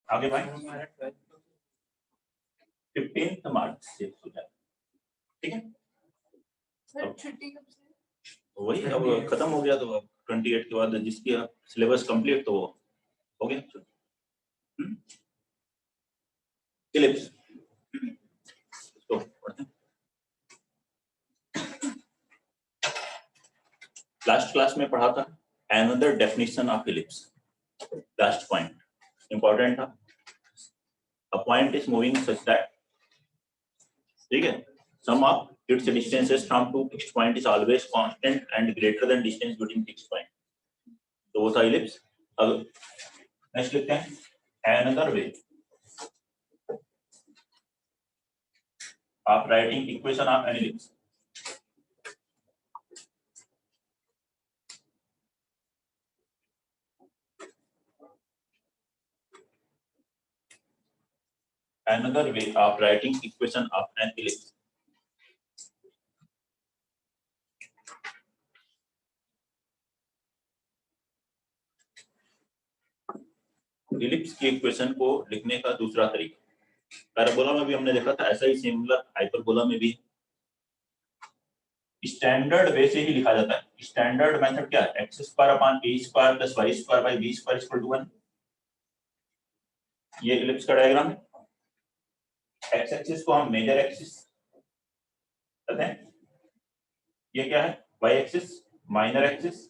आगे भाई 15 मार्च से हो जाए, ठीक है। सर छुट्टी कब से? वही अब खत्म हो गया तो 28 के बाद जिसकी सिलेबस कंप्लीट तो वो हो गया। इलिप्स तो पढ़ते हैं। लास्ट क्लास में पढ़ा था another definition of ellipse, last point important था। A point is moving such that, ठीक है, sum of its distances from two fixed point is always constant and greater than distance between fixed point, तो वो था ellipse. अब next लिखते हैं another way of writing equation of an ellipse। Another way of writing equation of an ellipse। Ellipse की equation को लिखने का दूसरा तरीका, पैराबोला में भी हमने देखा था, ऐसा ही सिमिलर हाइपरबोला में भी स्टैंडर्ड वे से ही लिखा जाता है। स्टैंडर्ड मेथड क्या है? X square upon a square plus y square by b square equal to 1। ये इलिप्स का डायग्राम है। एक्स एक्सिस को हम मेजर एक्सिस कहते हैं, ये क्या है? Y axis minor axis.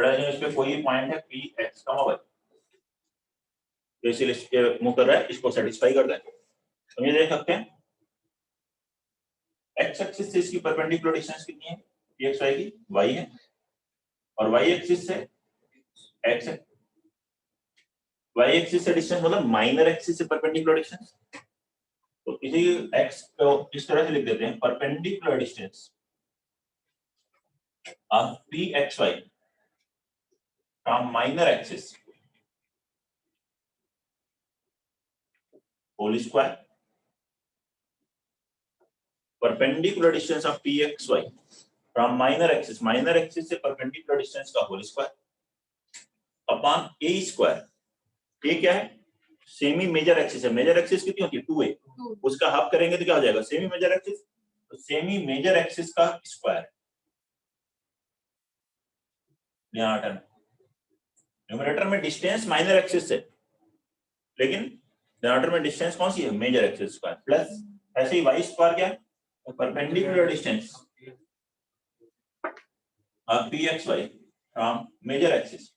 इस पे कोई पॉइंट है पी एक्स का वाई, तो इसीलिए इसके मूव कर रहा है, इसको सेटिस्फाई कर रहा है। तो ये देख सकते हैं एक्स एक्सिस से इसकी परपेंडिकुलर डिस्टेंस कितनी है? पी एक्स वाई की वाई है, और वाई एक्सिस से एक्स, वाई एक्सिस से डिस्टेंस मतलब माइनर एक्सिस से परपेंडिकुलर डिस्टेंस। तो इसी एक्स को इस तरह से लिख देते हैं, perpendicular distance of p x y from minor axis whole square, perpendicular distance of p x y from minor axis से परपेंडिकुलर डिस्टेंस का whole square upon a square. A क्या है? सेमी मेजर एक्सिस है। Major axis कितनी होती है? 2a, उसका half करेंगे तो क्या हो जाएगा? Semi major axis. तो सेमी मेजर एक्सिस का स्क्वायर, यहाँ हटाना, न्यूमरेटर में डिस्टेंस माइनर एक्सिस से, लेकिन डिनोमिनेटर में डिस्टेंस कौन सी है? मेजर एक्सिस स्क्वायर, प्लस ऐसे ही वाई स्क्वायर क्या है? Perpendicular distance of p x y from major axis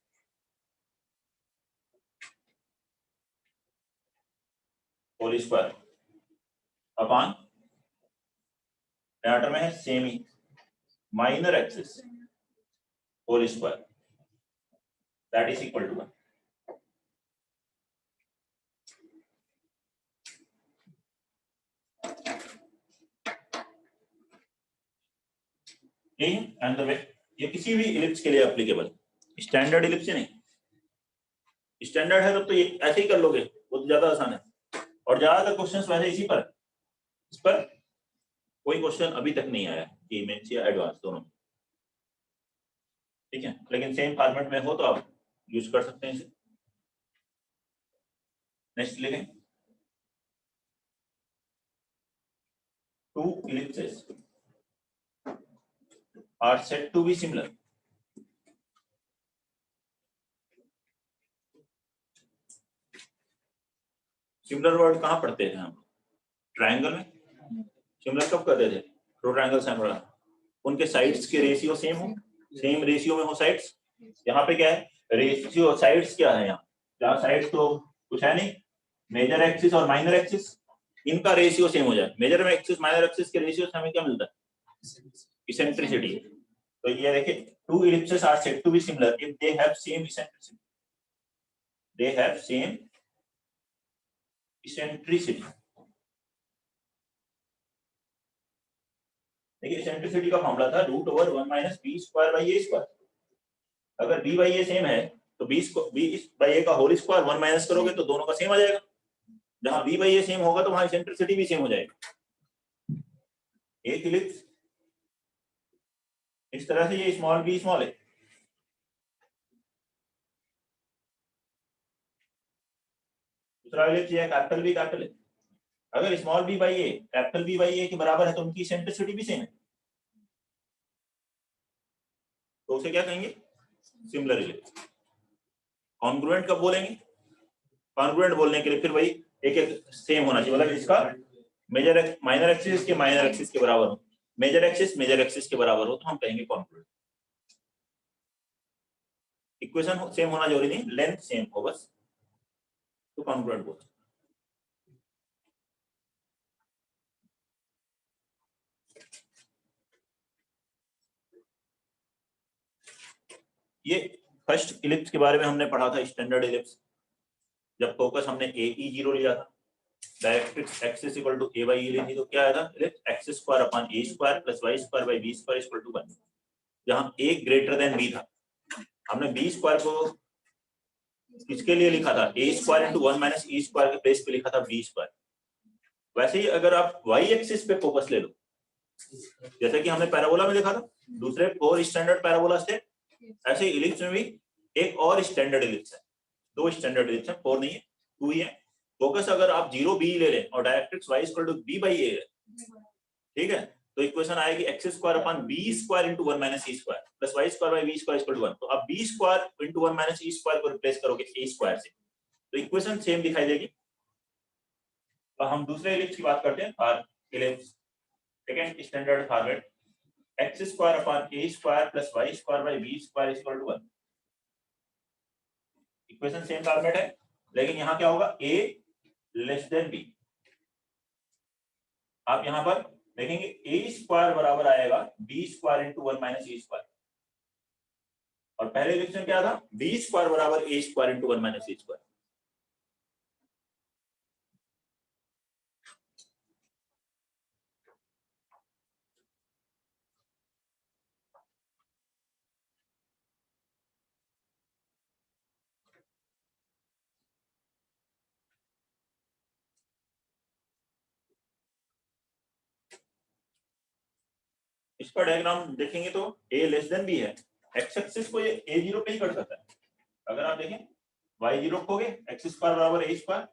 whole square upon denominator में है semi minor axis whole square, that is equal to 1। And the way, ये किसी भी ellipse के लिए एप्लीकेबल, स्टैंडर्ड इलिप्स नहीं। स्टैंडर्ड है तब तो ये ऐसे ही कर लोगे, वो तो ज्यादा आसान है। और ज्यादातर क्वेश्चंस वैसे इसी पर, इस पर कोई क्वेश्चन अभी तक नहीं आया कि मेंस या एडवांस दोनों, ठीक है। लेकिन सेम फॉर्मेट में हो तो आप यूज कर सकते हैं इसे। नेक्स्ट लिखें, two ellipses are said to be similar similar word कहाँ पढ़ते थे हम? ट्रायंगल में। सिमिलर कब करते थे? दो ट्रायंगल सिमिलर, उनके साइड्स के रेशियो सेम हो, सेम रेशियो में हो साइड्स। यहाँ पे क्या है? रेशियो साइड्स क्या है? यहाँ जहाँ साइड्स तो कुछ है नहीं, मेजर एक्सिस और माइनर एक्सिस, इनका रेशियो सेम हो जाए। मेजर एक्सिस माइनर एक्सिस के रेशियो से हमें क्या मिलता है? इसेंट्रिसिटी। तो ये देखिए, two ellipses are said to be similar if they have same eccentricity, they have same eccentricity. देखिए इसेंट्रिसिटी का फॉर्मूला था root over 1 minus B square by A square. अगर बी बाई ए सेम है तो B by ए का whole square 1 minus करोगे तो दोनों का सेम आ जाएगा। जहां बी बाई ए सेम होगा तो वहां इसेंट्रिसिटी भी सेम हो जाएगा। एक इलिप्स इस तरह से, ये स्मॉल बी स्मॉल है, दूसरा इलिप्स ये है कैपिटल बी कैपिटल ए। अगर small B by A capital B by A के बराबर है तो उनकी सेंट्रिसिटी भी सेम है, तो उसे क्या कहेंगे? Similar ellipse. कॉन्ग्रुएंट कब बोलेंगे? कॉन्ग्रुएंट बोलने के लिए फिर वही एक एक सेम होना चाहिए, मतलब इसका मेजर माइनर एक्सिस के माइनर एक्सिस के बराबर हो, मेजर एक्सिस के बराबर हो तो हम कहेंगे कॉन्ग्रुएंट। इक्वेशन सेम होना जरूरी नहीं, लेंथ सेम हो बस तो कॉन्ग्रुएंट बोलते हैं। ये फर्स्ट इलिप्स के बारे में हमने पढ़ा था, स्टैंडर्ड इलिप्स, जब फोकस हमने AE0 लिया था, directrix x equal to a by e ली थी, तो क्या आया था? x square upon a square plus y square by b square equal to 1, जहां a ग्रेटर देन b था। हमने b स्क्वायर को किसके लिए लिखा था? a square into 1 minus e square के प्लेस पे लिखा था b स्क्वायर। वैसे ही अगर आप y एक्सिस पे फोकस ले लो, जैसे कि हमने पैराबोला में देखा था, दूसरे 4 स्टैंडर्ड पैराबोलास थे, ऐसे इलिप्स में भी एक और स्टैंडर्ड इलिप्स है, 2 स्टैंडर्ड इलिप्स है, 4 नहीं है, 2 ही है। फोकस अगर आप 0 b ले लें और directrix y equal to b by a, ठीक है, तो इक्वेशन आएगी x square upon b square into 1 minus e square plus y square by b square equal to 1। तो अब b square into 1 minus e square को replace करोगे a square से, तो इक्वेशन सेम दिखाई देगी। तो हम दूसरे इलिप्स की बात करते हैं, थार ellipse, second standard format, x square upon a square plus y square by b square equal to 1। Equation same format है, लेकिन यहां क्या होगा? a less than b। आप यहां पर देखेंगे a स्क्वायर बराबर आएगा b square into 1 minus e square, और पहले इक्वेशन क्या था? b स्क्वायर बराबर a square into 1 minus e square. इसका डायग्राम देखेंगे तो a लेस देन b है, x एक्सिस को ये a0 पे ही कर सकता है। अगर आप देखें y0 रखोगे x स्क्वायर बराबर a square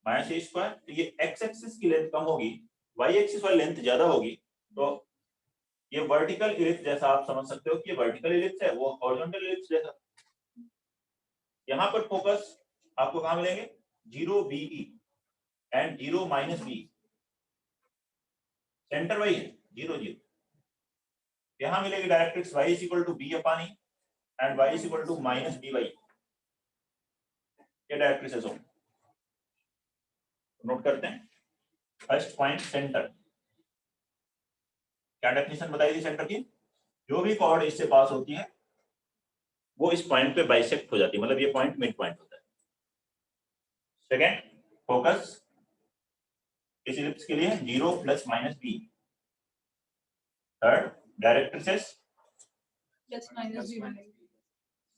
minus a square, तो ये x एक्सिस की लेंथ कम होगी, y एक्सिस वाली लेंथ ज्यादा होगी, तो ये वर्टिकल इलिप्स जैसा आप समझ सकते हो कि ये वर्टिकल इलिप्स है, वो हॉरिजॉन्टल इलिप्स जैसा। यहां पर फोकस आपको कहां मिलेंगे? 0 BE and 0 minus b, centre वही है 0 0। यहां मिलेगी directrix y is equal to b upon e and y is equal to minus b by, ये डायरेक्ट्रिक्स है। नोट करते हैं, फर्स्ट पॉइंट सेंटर, क्या डेफिनेशन बताई थी सेंटर की? जो भी कॉर्ड इससे पास होती है वो इस पॉइंट पे बाइसेक्ट हो जाती है, मतलब ये पॉइंट मिड पॉइंट होता है। सेकेंड, फोकस इस इलिप्स के लिए 0 plus minus b. Third, directrix plus minus b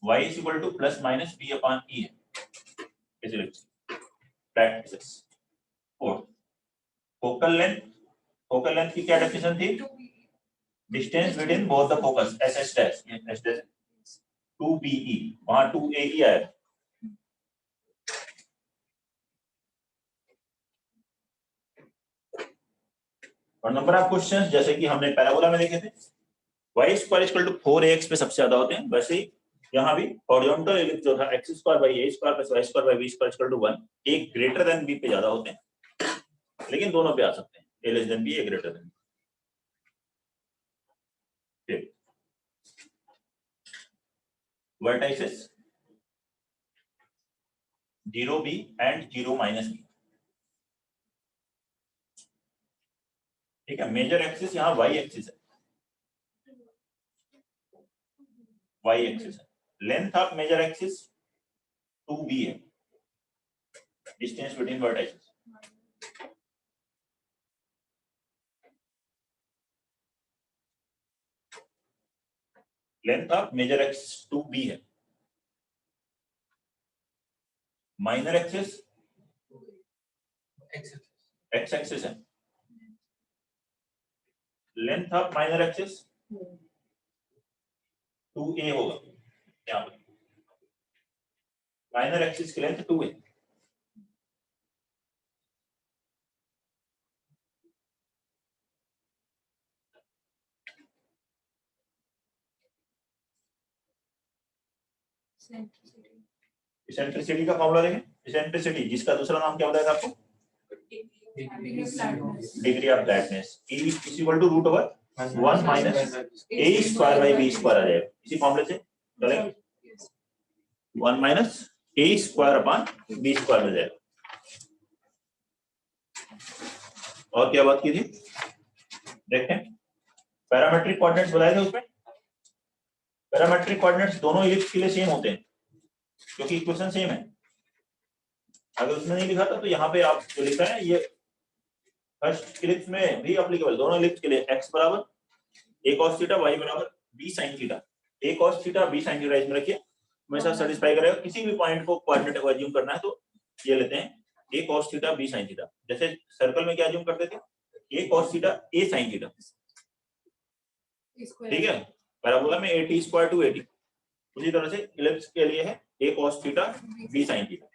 y is equal to plus minus b upon e है इस ellipse directrix. Fourth, focal length की क्या डेफिनेशन थी? Distance between both the focus s dash 2BE, वहां 2AE आया। और number of questions जैसे कि हमने पैराबोला में देखे थे, y square equal to 4ax पे सबसे ज्यादा होते हैं, वैसे ही यहाँ भी हॉरिजॉन्टल इलिप्स जो था x square by a square plus y square by b square equal to 1, a greater than b पे ज्यादा होते हैं, लेकिन दोनों पे आ सकते हैं, a less than b, a greater than b। Vertices 0b and 0 minus b, ठीक है। मेजर एक्सिस यहाँ y एक्सिस है, y एक्सिस है। Length of major axis 2b है, distance between vertices. Length of major axis 2b है। Minor axis x axis है। Length of minor axis 2a होगा, यहाँ पर माइनर एक्सिस की लेंथ 2 है। Eccentricity. इसेंट्रिसिटी का फॉर्मूला देखें, इसेंट्रिसिटी जिसका दूसरा नाम क्या बताया था आपको, Degree of flatness. Degree of flatness, E is equal to root over 1 minus a square by b square आ जाएगा। इसी फॉर्मूले से चलेंगे, Yes. 1 minus a square upon b square मिल जाएगा। और क्या बात की थी, देखते हैं, पैरामेट्रिक कोऑर्डिनेट्स बताए थे उसमें। पैरामेट्रिक कोऑर्डिनेट्स दोनों इलिप्स के लिए सेम होते हैं क्योंकि इक्वेशन सेम है। अगर उसने नहीं लिखा था तो यहाँ पे आप जो लिखा है ये फर्स्ट इलिप्स में भी एप्लीकेबल, दोनों इलिप्स के लिए x बराबर a cos थीटा, y बराबर b sin theta, a cos theta b sin theta इसमें रखिए, हमेशा सेटिस्फाई करेगा। किसी भी पॉइंट को कोऑर्डिनेट को अज्यूम करना है तो ये लेते हैं a cos theta b sin theta. जैसे सर्कल में क्या अज्यूम करते थे, a cos theta a sin theta, Square. ठीक है। पैराबोला में at स्क्वायर टू 80, उसी तरह से इलिप्स के लिए है a cos theta b sin theta.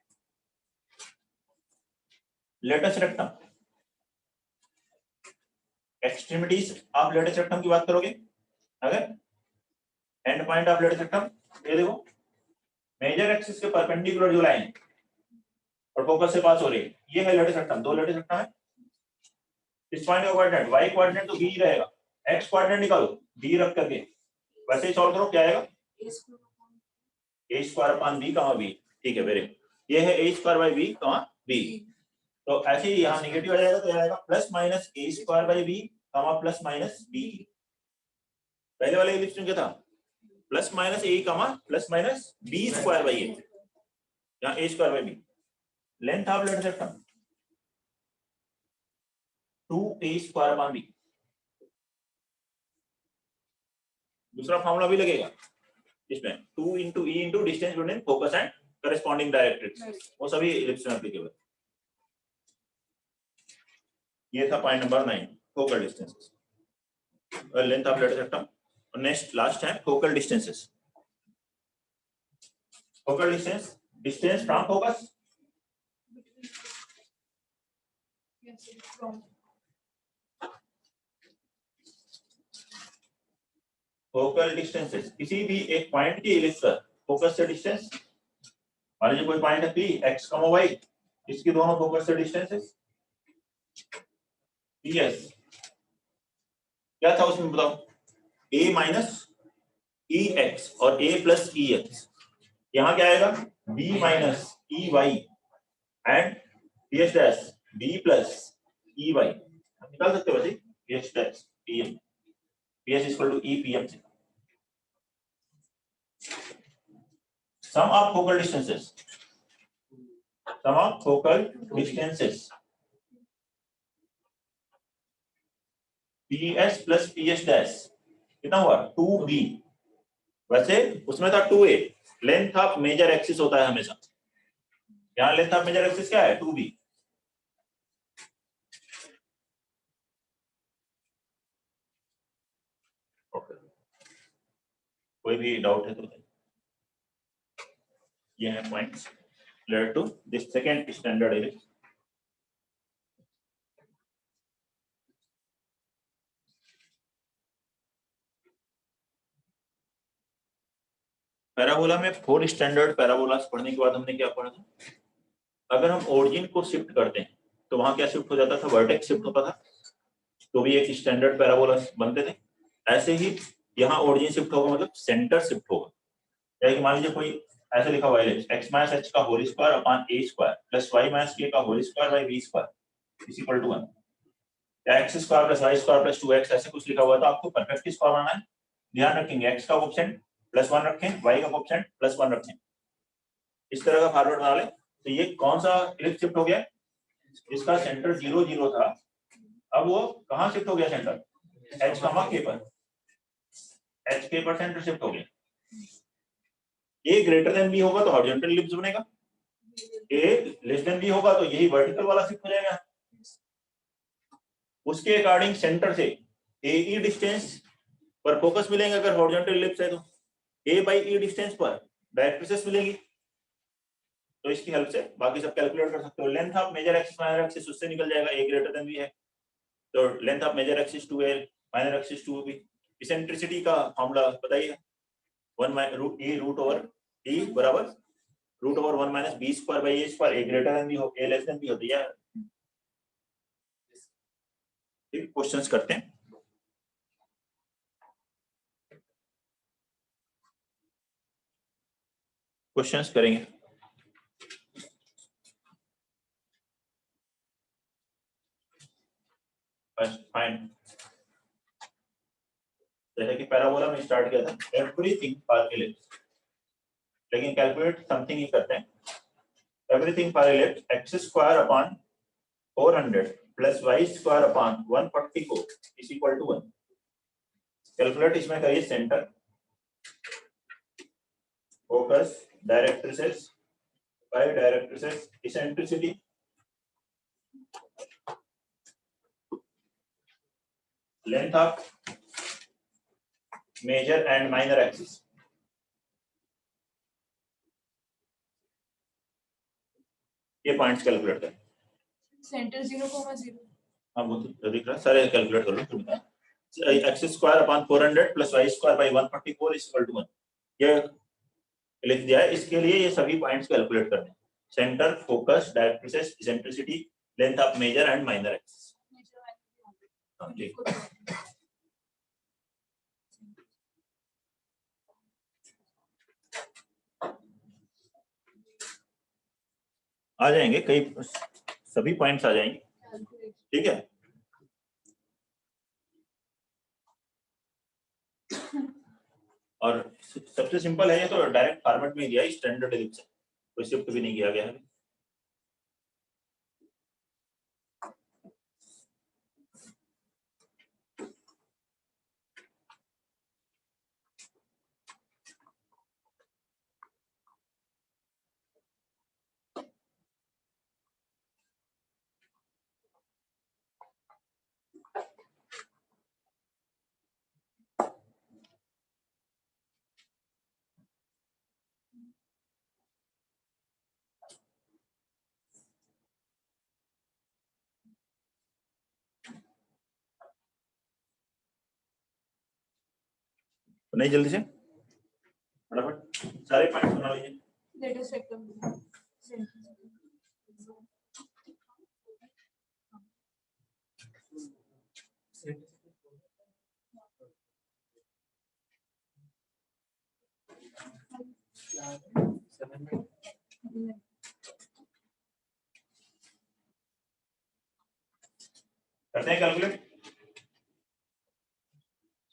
Latus rectum, extremities of latus rectum की बात करोगे, अगर and point of latus rectum ये देखो, मेजर एक्सिस के परपेंडिकुलर जो लाइन और फोकस से पास हो रही है, ये है लेटेस्ट रेक्टम। दो लेटेस्ट रेक्टम है, इस पॉइंट का कोऑर्डिनेट y कोऑर्डिनेट तो b रहेगा, x कोऑर्डिनेट निकालो b रख करके वैसे ही सॉल्व करो, क्या आएगा a स्क्वायर अपॉन b कमा b, ठीक है। वेरी, ये है a स्क्वायर बाय b कमा b, तो ऐसे ही यहाँ निगेटिव आ जाएगा तो ये आएगा plus minus a square by b कमा प्लस माइनस b। पहले वाले इलिप्स में क्या था, प्लस माइनस a कमा plus minus b square by a, यहाँ a square by b। Length of latus rectum 2a square upon b। दूसरा formula भी लगेगा इसमें, 2 into e into distance between focus and corresponding directrix, वो सभी ellipse में applicable. ये था point number 9, focal distances, length of latus rectum. और नेक्स्ट लास्ट है focal distances. Focal distance, distance from focus, Yes, from. Focal distances किसी भी एक पॉइंट की इलिप्स पर फोकस से डिस्टेंस, मान लीजिए कोई पॉइंट है P x, y, इसकी दोनों फोकस से डिस्टेंसेस PS, क्या था उसमें बताओ, a माइनस EX और a प्लस EX। यहाँ क्या आएगा, b minus EY and PS dash b plus EY, निकाल सकते हो वैसे PS dash PM, PS equal to E PM से। Sum of focal distances, sum of focal distances, PS plus PS dash कितना हुआ 2B, वैसे उसमें था 2A। Length of major axis होता है हमेशा, यहाँ लेंथ ऑफ मेजर एक्सिस क्या है 2B। कोई भी डाउट है तो ये है points related to this second standard ellipse. Parabola में 4 स्टैंडर्ड पैराबोलास पढ़ने के बाद हमने क्या पढ़ा था, अगर हम ओरिजिन को शिफ्ट करते हैं तो वहां क्या शिफ्ट हो जाता था, वर्टेक्स शिफ्ट होता था, तो भी एक स्टैंडर्ड पैराबोलास बनते थे। ऐसे ही यहाँ ओरिजिन शिफ्ट होगा मतलब सेंटर शिफ्ट होगा। जैसे मान लीजिए कोई ऐसे लिखा हुआ है x माइनस h का whole square upon a square plus y minus k का whole square by b square is equal to 1, या x square plus y square plus 2x ऐसे कुछ लिखा हुआ था, आपको परफेक्ट स्क्वायर बनाना है। ध्यान रखेंगे x का कोएफिशिएंट +1 रखें, y का कोएफिशिएंट +1 रखें, इस तरह का फॉरवर्ड बना ले। तो ये कौन सा इलिप्स शिफ्ट हो गया, इसका सेंटर 0 0 था, अब वो कहां शिफ्ट हो गया सेंटर, h k पर, h k पर सेंटर शिफ्ट हो गया। a ग्रेटर देन b होगा तो हॉरिजॉन्टल इलिप्स बनेगा, a लेस देन b होगा तो यही वर्टिकल वाला शिफ्ट हो जाएगा। उसके अकॉर्डिंग सेंटर से AE डिस्टेंस पर फोकस मिलेंगे, अगर हॉरिजॉन्टल इलिप्स है तो A बाई E डिस्टेंस पर डायरेक्ट्रिसेस मिलेगी। तो इसकी हेल्प से बाकी सब कैलकुलेट कर सकते हो। Length of major axis minor axis उससे निकल जाएगा, a ग्रेटर देन b है तो length of major axis 2a minor axis 2b। Eccentricity का फॉर्मूला बताइए, 1 a रूट ओवर डी बराबर root over 1 minus B square by A square, a greater than b हो, a less than B होती है। ठीक, questions करते हैं। Questions करेंगे। फर्स्ट फाइंड, जैसे कि पैराबोला में स्टार्ट किया था, एवरीथिंग फॉर इलिप्स, लेकिन कैलकुलेट समथिंग ही करते हैं। Everything for ellipse x square upon 400 plus y square upon 144 is equal to 1। Calculate इसमें करिए centre, focus, directrices, by directrices, eccentricity, length of major and minor axis. ये points calculate करें। Centre 0,0। हाँ वो तो दिख रहा है, सारे कैलकुलेट कर लो फिर बताएं। X square upon 400 plus y square by 144 is equal to 1, ये लिख दिया है। इसके लिए ये सभी पॉइंट्स कैलकुलेट करने हैं। Centre, focus, directrices, eccentricity, length of major and minor axis. हाँ ठीक, आ जाएंगे कई, सभी पॉइंट्स आ जाएंगे। ठीक है, और सबसे सिंपल है ये तो, डायरेक्ट फॉर्मेट में दिया है, स्टैंडर्ड एलिप्स है, कोई शिफ्ट भी नहीं किया गया है। तो नहीं, जल्दी से फटाफट सारे पॉइंट्स बना लीजिए। Let us check them. करते हैं कैलकुलेट।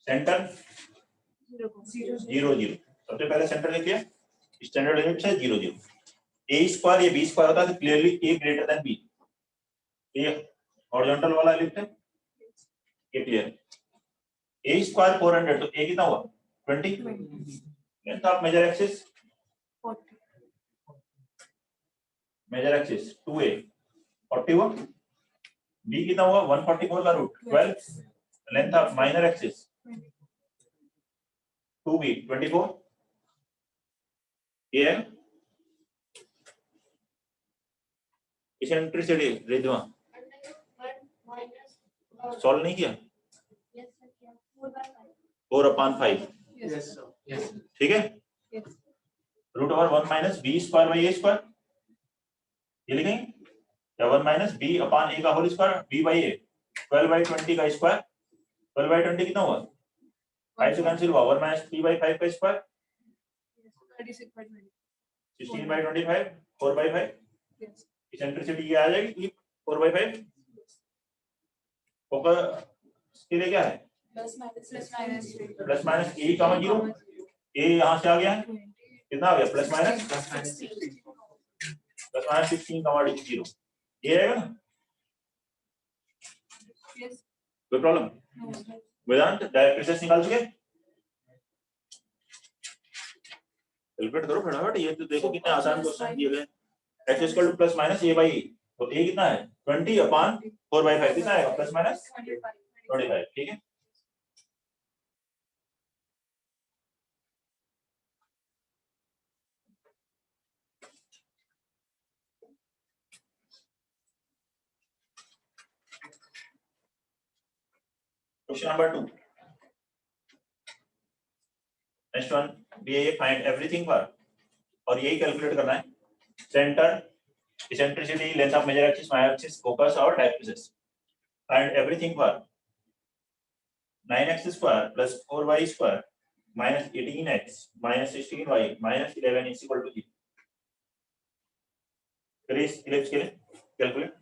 सेंटर 0 0, सबसे पहले सेंटर लिखिए, स्टैंडर्ड एलिप्स है 0 0। ए स्क्वायर, ये बी स्क्वायर होता है तो क्लियरली ए ग्रेटर देन बी, ये हॉरिजॉन्टल वाला एलिप्स है, ये क्लियर। ए स्क्वायर 400 तो ए कितना हुआ 20, length of major axis, 40, major axis 2a 40 हुआ, बी कितना हुआ 144 का रूट 12, length of minor axis 2b 24, ये है इसेंट्रिसिटी। रिद्धिमा सॉल्व नहीं किया, 4/5, ठीक है, root over 1 minus B square by A square, ये लिखेंगे, या 1 माइनस बी अपॉन ए का whole square, b by a, 12/20 का स्क्वायर, 12/20 कितना हुआ 5 से कैंसिल हुआ, 1 माइनस 3/5 का स्क्वायर, 36/20, 16/25, 4/5, इसेंट्रिसिटी ये आ जाएगी 4/5। फोकस के लिए क्या है प्लस माइनस प्लस माइनस ए कॉमा 0, ए यहाँ से आ गया है, कितना आ गया प्लस माइनस 16 कॉमा 0, ये रहेगा ना, कोई प्रॉब्लम? वेदांत डायरेक्ट्रिसेस निकाल चुके, कैलकुलेट करो फटाफट, ये तो देखो कितने आसान क्वेश्चन दिए गए। x equal to plus minus a by e, तो a कितना है 20 अपॉन 4/5 कितना आएगा प्लस माइनस 25, ठीक है। Question number 2, next one, find everything for और यही कैलकुलेट करना है। Centre, eccentricity, length of major axis, my axis, focus और directrices and everything for 9x square plus 4y square minus 18x minus 16y minus 11 is equal to 0। करिए इस ellipse के लिए calculate.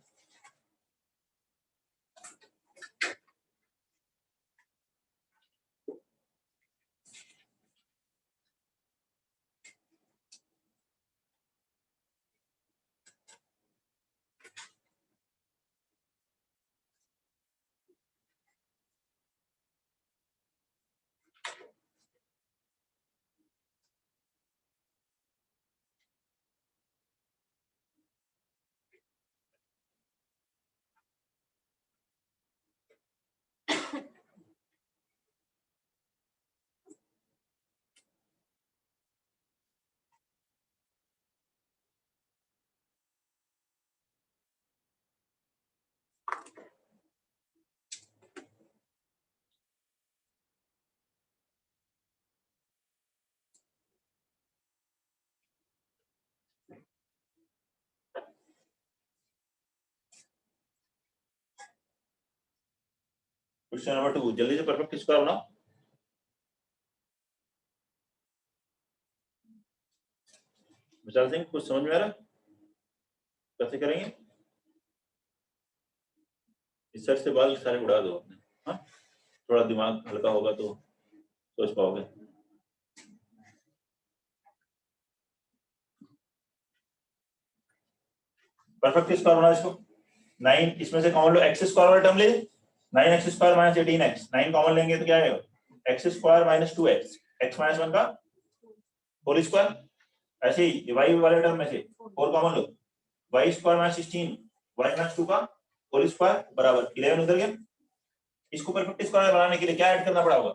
Question number 2, जल्दी से perfect square बनाओ। विशाल सिंह कुछ समझ में आ रहा है कैसे करेंगे? इस सर से बाल सारे उड़ा दो अपने। हाँ, थोड़ा दिमाग हल्का होगा तो सोच पाओगे। परफेक्ट स्क्वायर बना इसको। 9 इसमें से कॉमन लो, एक्स स्क्वायर वाला टर्म ले 9x square minus 18x, 9 common लेंगे तो क्या आएगा? x square minus 2x, x minus 1 का होल स्क्वायर। ऐसे ही y वाले टर्म में से 4 कॉमन लो, y square minus 16 y minus 2 का होल स्क्वायर बराबर 11 उधर गया। इसको परफेक्ट स्क्वायर बनाने के लिए क्या ऐड करना पड़ा होगा?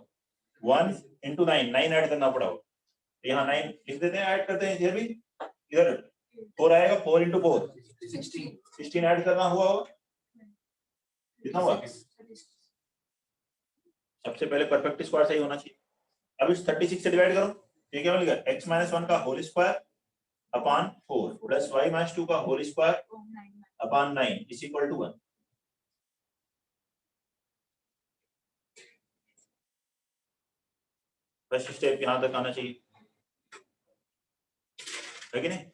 1 into 9, 9 ऐड करना पड़ा होगा। यहाँ 9 लिख देते हैं, ऐड करते हैं इधर भी, इधर 4 आएगा, 4 into 4 16 ऐड करना हुआ होगा, कितना हुआ? सबसे पहले परफेक्ट स्क्वायर सही होना चाहिए। अब इस 36 से डिवाइड करो, ये क्या मिलेगा? x माइनस 1 का whole square upon 4 plus y minus 2 का whole square upon 9 is equal to 1। First step यहां तक आना चाहिए, है कि नहीं?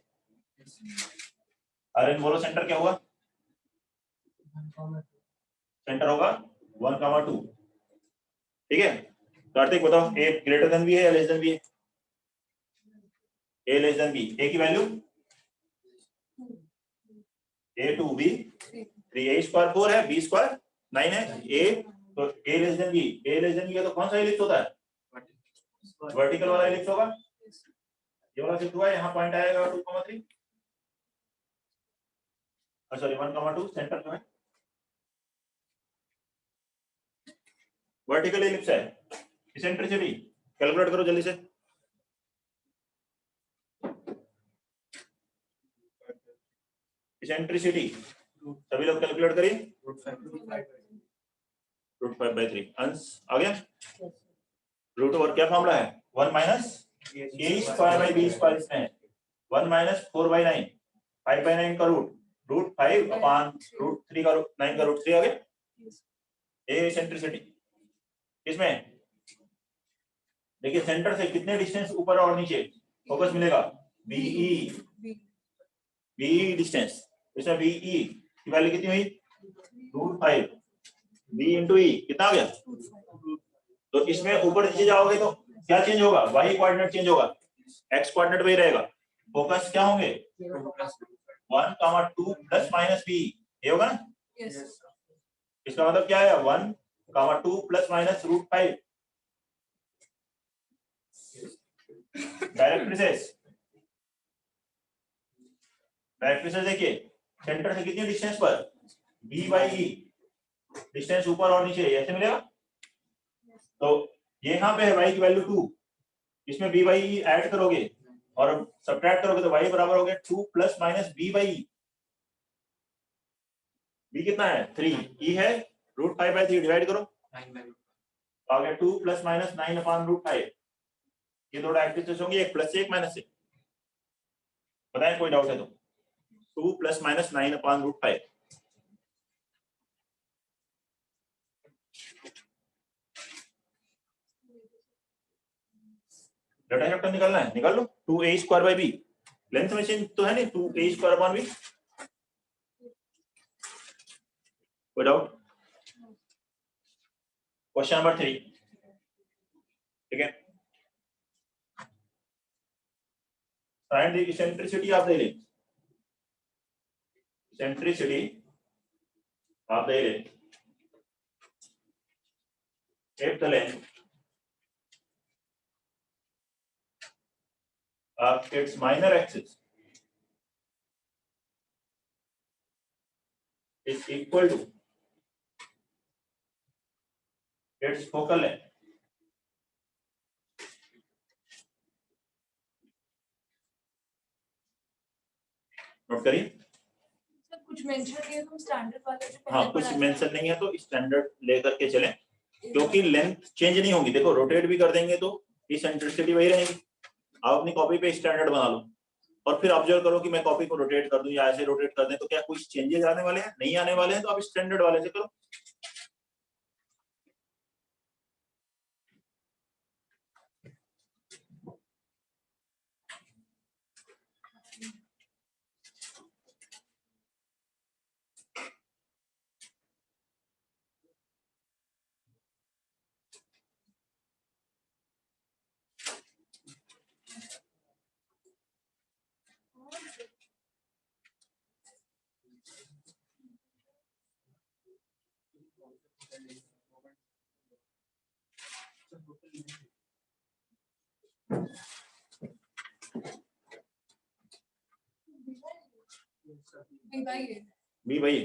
आर्यन बोलो सेंटर क्या हुआ? सेंटर होगा 1,2। ठीक है, कार्तिक बताओ, a ग्रेटर देन b है या लेस देन b है? a less than b, a की value a 2b 3, a square 4 है, b स्क्वायर 9 है, a तो a less than b, a less than b है तो कौन सा इलिप्स होता है? वर्टिकल वाला इलिप्स होगा। ये वाला सिर्फ हुआ है, यहाँ पॉइंट आएगा 2,3, सॉरी 1,2 सेंटर जो है वर्टिकल इलिप्स है। इसेंट्रिसिटी कैलकुलेट करो जल्दी से। इसेंट्रिसिटी सभी लोग कैलकुलेट करिए। √5/3 अंश आ गया। रूट ओवर क्या फॉर्मूला है? 1 minus a square by b square इसमें 1 माइनस 4/9, 5/9 का रूट 5 अपॉन √3 का 9 का √3 आ गया। ए इसेंट्रिसिटी इसमें देखिए सेंटर से कितने डिस्टेंस ऊपर और नीचे फोकस मिलेगा? बीई डिस्टेंस, इसमें बीई की वैल्यू कितनी हुई? √5, b इंटू ई कितना आ गया? तो इसमें ऊपर नीचे जाओगे तो क्या चेंज होगा? y कोऑर्डिनेट चेंज होगा, x कोऑर्डिनेट वही रहेगा। फोकस क्या होंगे? 1,2 प्लस माइनस b, ये होगा ना? इसका मतलब क्या है? 1,2 प्लस माइनस √5। डायरेक्ट्रिसेस देखिए सेंटर से कितनी डिस्टेंस पर? b बाई ई, डिस्टेंस ऊपर और नीचे ऐसे मिलेगा। तो ये यहाँ पे है y की वैल्यू 2, इसमें b बाई ई ऐड करोगे और सब्ट्रैक्ट करोगे तो y बराबर हो गया 2 plus minus b by E. b कितना है? 3, e है √5/3 डिवाइड करो, आ गया 2 प्लस माइनस 9 अपॉन √5। ये दो डायरेक्ट्रिसेस होंगी, एक प्लस से एक माइनस से। बताएं कोई डाउट है तो। 2 + -9/√5 डेटा फैक्टर निकालना है, निकाल लो। 2a² b, लेंथ में चेंज तो है नहीं, 2a² b। कोई डाउट? क्वेश्चन नंबर 3, ठीक है। Find the eccentricity of the ellipse. Eccentricity of the ellipse if the length of its minor axis is equal to its focal length. Note करिए। Sir कुछ mention नहीं है तो standard वाला जो हाँ, पहले कुछ पढ़ा मेंशन नहीं है तो स्टैंडर्ड लेकर के चलें, था। क्योंकि लेंथ चेंज नहीं होगी। देखो रोटेट भी कर देंगे तो इसेंट्रिसिटी वही रहेगी। आप अपनी कॉपी पे स्टैंडर्ड बना लो और फिर ऑब्जर्व करो कि मैं कॉपी को रोटेट कर दूं या ऐसे रोटेट कर दें तो क्या कुछ चेंजेस आने वाले हैं? नहीं आने वाले हैं। तो आप स्टैंडर्ड वाले से करो। बी भाई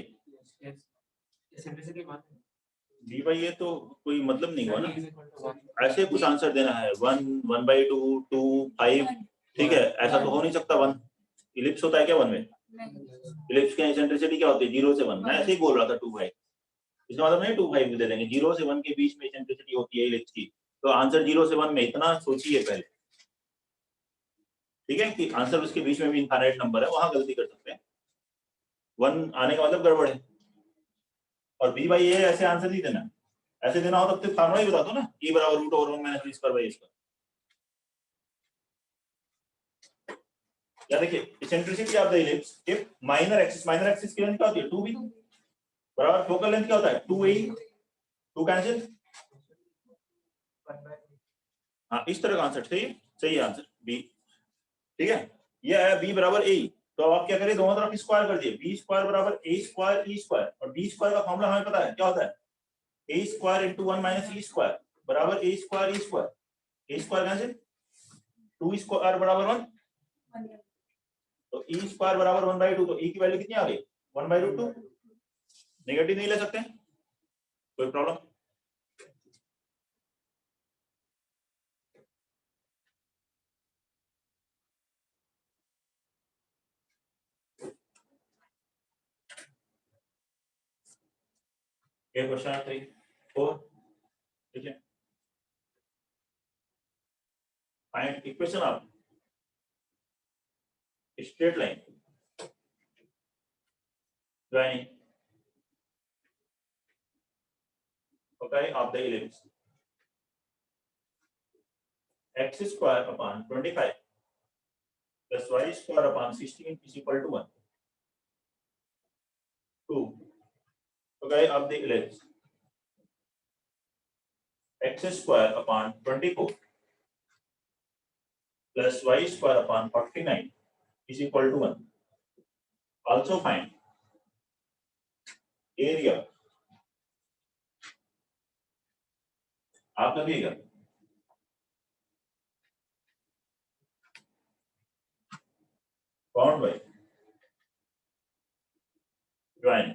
ये तो कोई मतलब नहीं हुआ ना। ऐसे कुछ आंसर देना है 1, 1/2, 2, 5, ठीक है। ऐसा तो हो नहीं सकता। 1 इलिप्स होता है क्या 1 में? इलिप्स की एसेंट्रिसिटी क्या होती है? 0 से 1। मैं ऐसे ही बोल रहा था 2/5। इसका मतलब नहीं 2/5 दे देंगे। 0 से 1 के बीच में एसेंट्रिसिटी होती है इलिप्स की। तो आंसर 0 से 1 में इतना सोचिए पहले, ठीक है, कि आंसर उसके बीच में भी इनफाइनाइट नंबर है, वहां गलती कर सकते हैं। 1 आने का मतलब गड़बड़ है। और बी भाई ये ऐसे आंसर नहीं देना। ऐसे देना हो तब तो फार्मूला ही बता दो ना, e = √1 - v²/a²। या देखिए eccentricity of the ellipse if minor axis की लेंथ क्या होती है? 2b बराबर फोकल लेंथ क्या होता है? 2a। 2 कैंसिल। हाँ, इस तरह का आंसर सही है आंसर बी, ठीक है। ये है b = a। तो अब आप क्या करें, दोनों तरफ स्क्वायर कर दिए। b² = a² e² और b² का फॉर्मूला हमें पता है क्या होता है? a² × 1 - e² = a² e²। a² cancel, 2² = 1। तो e² = 1/2। तो e की वैल्यू कितनी आ गई? 1/2। नेगेटिव नहीं ले सकते, कोई प्रॉब्लम? ये क्वेश्चन है 3, 4, ठीक है। Find equation of straight line joining okay of the ellipse x² / 25 plus y² / 16 is equal to 1. 2 okay of the ellipse x² / 24 plus y² / 49 is equal to 1. Also find area. आप लगिएगा bound by join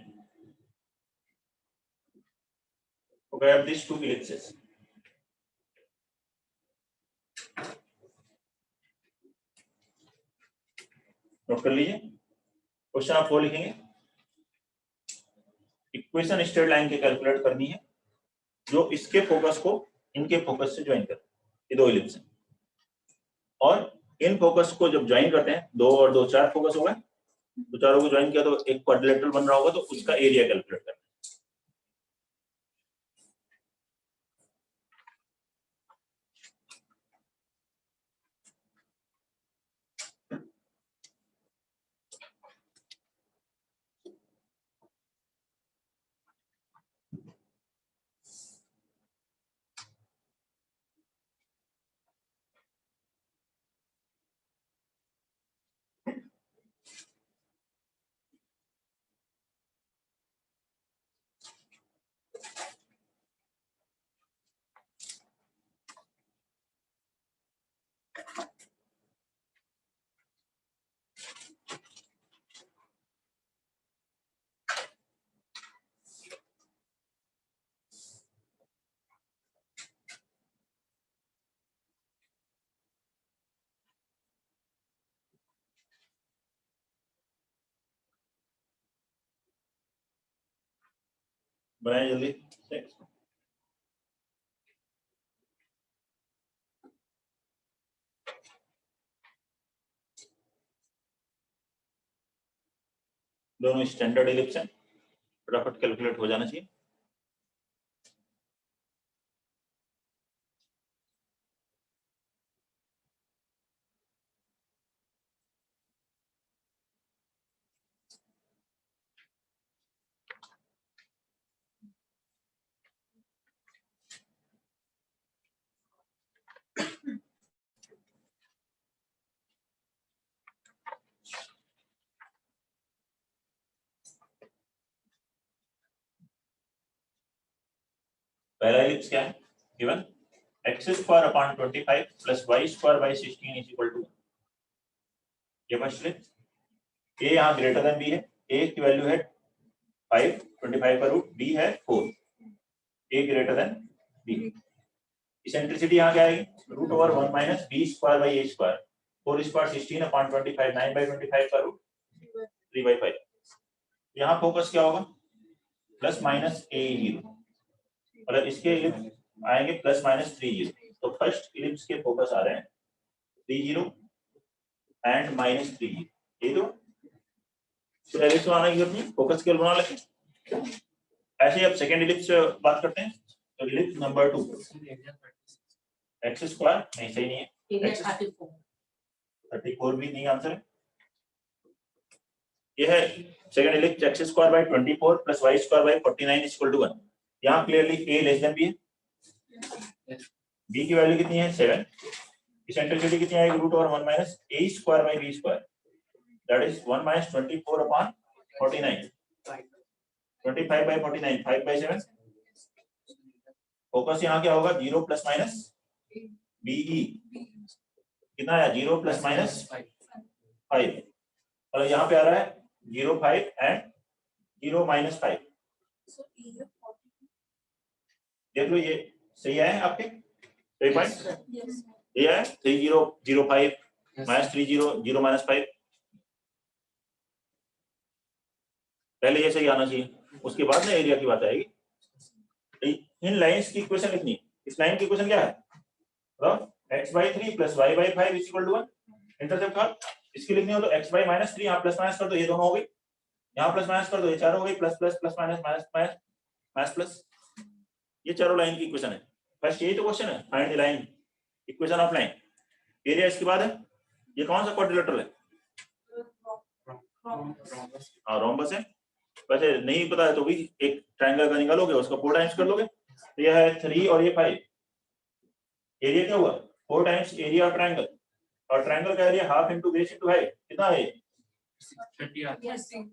okay of these two ellipses. Note कर लीजिए। Question आप 4 लिखेंगे। Equation straight line की calculate करनी है जो इसके फोकस को इनके फोकस से ज्वाइन कर, ये 2 इलिप्स हैं। और इन फोकस को जब ज्वाइन करते हैं, 2 और 2 4 फोकस हो गए, तो चारों को ज्वाइन किया तो एक क्वाड्रिलेटरल बन रहा होगा, तो उसका एरिया कैलकुलेट करना। बनाए जल्दी से। दोनों स्टैंडर्ड एलिप्स हैं, फटाफट कैलकुलेट हो जाना चाहिए। पहला एलिप्स क्या है, given x square upon 25 plus y square by 16 is equal to, ये फर्स्ट a यहाँ ग्रेटर देन b है, a की वैल्यू है 5, 25 का रूट, b है 4, a greater than b। Eccentricity यहाँ क्या आएगी, root over 1 minus b square by a square, 4 square 16 upon 25, 9 by 25 का रूट 3/5। यहाँ फोकस क्या होगा, प्लस माइनस a 0, मतलब इसके इलिप्स आएंगे प्लस माइनस 3 0। तो फर्स्ट इलिप्स के फोकस आ रहे हैं 3 0 एंड माइनस 3 0, ये तो इलिप्स बनाने की जरूरत नहीं, फोकस केवल बना लेते हैं। ऐसे ही अब सेकंड इलिप्स बात करते हैं, तो इलिप्स नंबर 2 x स्क्वायर, नहीं सही नहीं है, 34 भी नहीं आंसर है। ये है second ellipse x square by 24 plus y square by 49 equal to 1। यहाँ clearly a less than b है, b की वैल्यू कितनी है 7, इसेंट्रिसिटी कितनी आएगी, root over 1 minus a square by b square, that is 1 minus 24 upon 49, 25 by 49, 5 by 7। Focus यहाँ क्या होगा, 0 प्लस माइनस be, कितना आया 0 प्लस माइनस 5, और यहाँ पे आ रहा है 0 5 एंड 0 माइनस 5। देख लो ये सही है आपके, सही पॉइंट ये है 3 0 0 5 माइनस 3 0 0 माइनस 5, पहले ये सही आना चाहिए, उसके बाद में एरिया की बात आएगी। इन लाइंस की इक्वेशन लिखनी है, इस लाइन की इक्वेशन क्या है, x/3 plus y/5 is equal to 1, intercept का इसकी लिखनी हो तो x/-3, यहाँ प्लस माइनस कर दो, ये दोनों हो गई, यहाँ प्लस माइनस कर दो, ये चारों हो गई, plus plus plus minus minus minus minus plus, ये चारों लाइन की इक्वेशन है। फर्स्ट यही तो क्वेश्चन है, find the line, equation of line, area इसके बाद है। ये कौन सा क्वाड्रिलेटरल है, हाँ रोम्बस है। वैसे नहीं पता है तो भी एक ट्रायंगल का निकालोगे, उसका 4 टाइम्स कर लोगे, तो यह है 3 और ये 5, एरिया क्या हुआ 4 टाइम्स एरिया ऑफ ट्रायंगल, और ट्रायंगल का area half into base into height, कितना है, 30।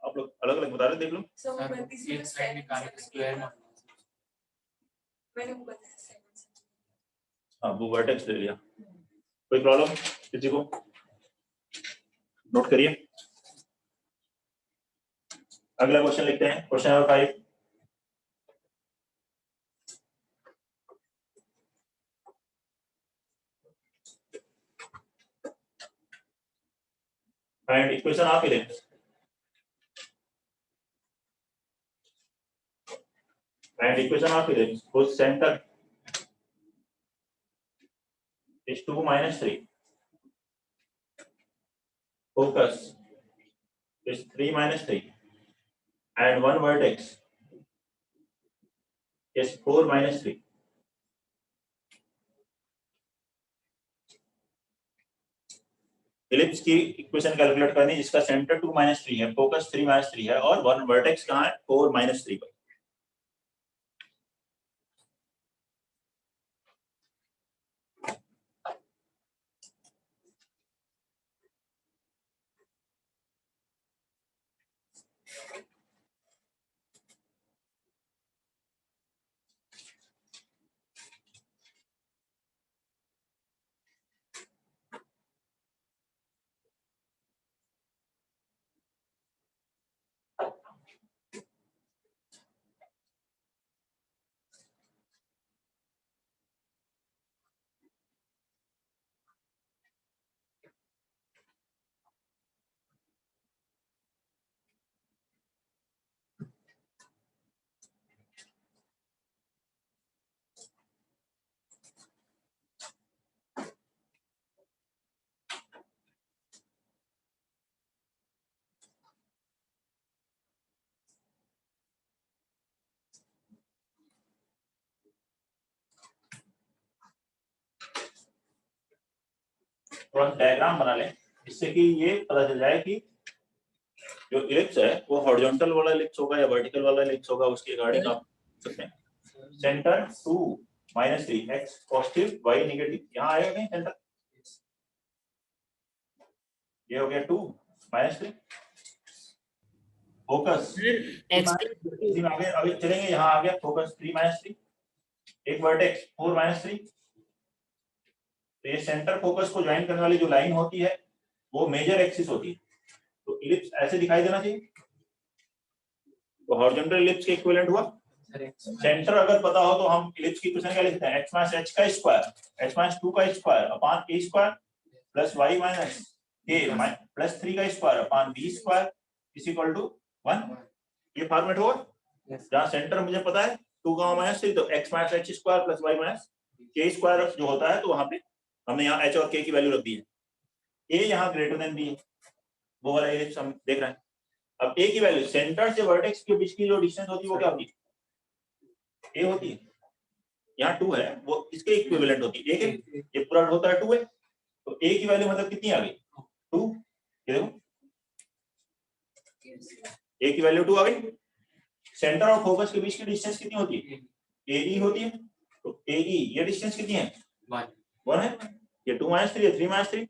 आप लोग अलग अलग बता रहे, देख लो। एक साइड निकाले स्क्वायर में, मैंने वो बताया। हाँ वो वर्टेक्स ले लिया, कोई प्रॉब्लम किसी को, नोट करिए। अगला क्वेश्चन लिखते हैं, question number 5। Find equation of ellipse, find equation of ellipse whose center is 2 minus 3. Focus is 3 minus 3. And one vertex is 4 minus 3. Ellipse की इक्वेशन कैलकुलेट करनी जिसका सेंटर 2 minus 3 है, फोकस 3 minus 3 है और वन वर्टेक्स कहाँ है 4 minus 3 पर। थोड़ा डायग्राम बना लें जिससे कि ये पता चल जाए कि जो इलिप्स है वो हॉरिजॉन्टल वाला इलिप्स होगा या वर्टिकल वाला इलिप्स होगा, उसके रिगार्डिंग आप सकते हैं। Centre 2 minus 3, x positive y negative, यहाँ आएगा कहीं सेंटर, ये हो गया 2 minus 3। फोकस आगे चलेंगे, यहाँ आ गया फोकस 3 minus 3, एक वर्टेक्स 4 minus 3। तो ये सेंटर फोकस को ज्वाइन करने वाली जो लाइन होती है वो मेजर एक्सिस होती है, तो इलिप्स ऐसे दिखाई देना चाहिए। तो हॉरिजॉन्टल इलिप्स के इक्विवेलेंट हुआ। सेंटर अगर पता हो तो हम इलिप्स की इक्वेशन क्या लिखते हैं, x माइनस h का स्क्वायर, h माइनस 2 का square upon a square plus y minus a plus 3 का square upon b square is equal to 1। ये फॉर्मेट होगा जहां सेंटर मुझे पता है 2 का माइनस 3, तो x minus h square plus y minus k square जो होता है, तो वहां पे हमने यहाँ h और k की वैल्यू रख दी है। a यहाँ ग्रेटर देन b है, वो वाला इलिप्स हम देख रहे हैं। अब a की वैल्यू सेंटर से वर्टेक्स के बीच की जो डिस्टेंस होती है वो क्या होती है, a होती है। यहाँ 2 है, वो इसके इक्विवेलेंट होती है, एक है, ये पूरा होता है 2 है, तो a की वैल्यू मतलब कितनी आ गई 2। ये देखो a की वैल्यू 2 आ गई। सेंटर और फोकस के बीच की डिस्टेंस कितनी होती है, AE होती है, तो AE ये डिस्टेंस कितनी है 1 है, ये 2 minus 3 है, 3 minus 3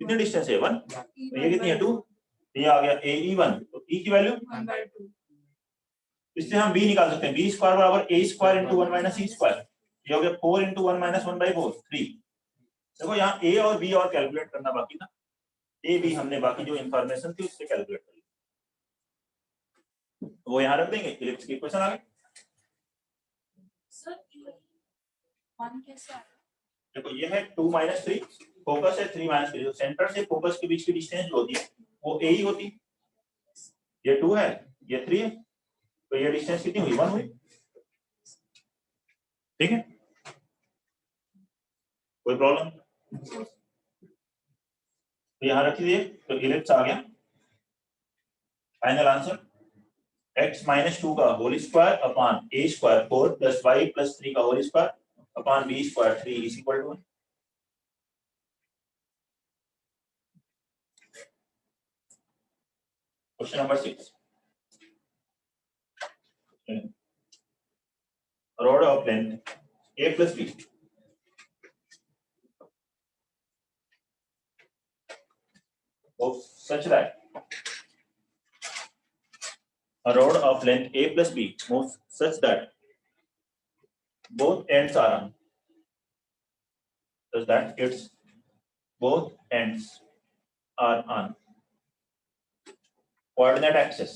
कितनी डिस्टेंस है 1, तो ये कितनी है 2, ये आ गया AE1। तो E की वैल्यू 1/2, इससे हम b निकाल सकते हैं, b स्क्वायर बराबर a square into 1 minus e square, ये हो गया 4 इनटू 1 माइनस 1/4 3। देखो यहाँ a और b और कैलकुलेट करना बाकी था, a b हमने बाकी जो इंफॉर्मेशन थी उससे कैलकुलेट कर ली, वो यहाँ रख देंगे। इलिप्स की इक्वेशन आ गई। सर 1 कैसे आ रहा है? देखो ये है 2 minus 3, फोकस है 3 minus 3, तो सेंटर से फोकस के बीच की डिस्टेंस जो होती है वो a ही होती है। ये 2 है, ये 3 है, तो ये डिस्टेंस कितनी हुई 1 हुई, ठीक है, कोई प्रॉब्लम। तो यहाँ रख दीजिए, तो इलिप्स आ गया। फाइनल आंसर x माइनस 2 का whole square upon a square 4 plus y plus 3 का whole square upon b square 3 is equal to 1। Question number 6, rod of length a plus b of such that a rod of length a plus b moves such that both ends are on, such that its both ends are on coordinate axis,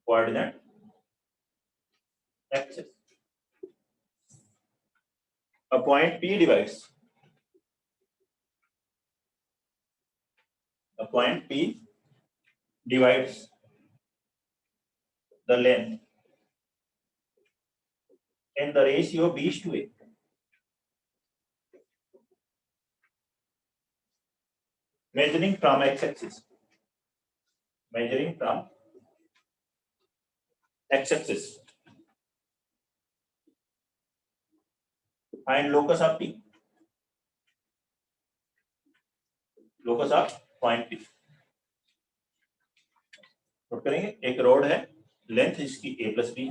coordinate axis. A point P divides, a point P divides the length in the ratio b is to a. measuring from x-axis, measuring from x-axis, find locus of P, locus of point P। Note करेंगे, एक road है, length इसकी a plus B,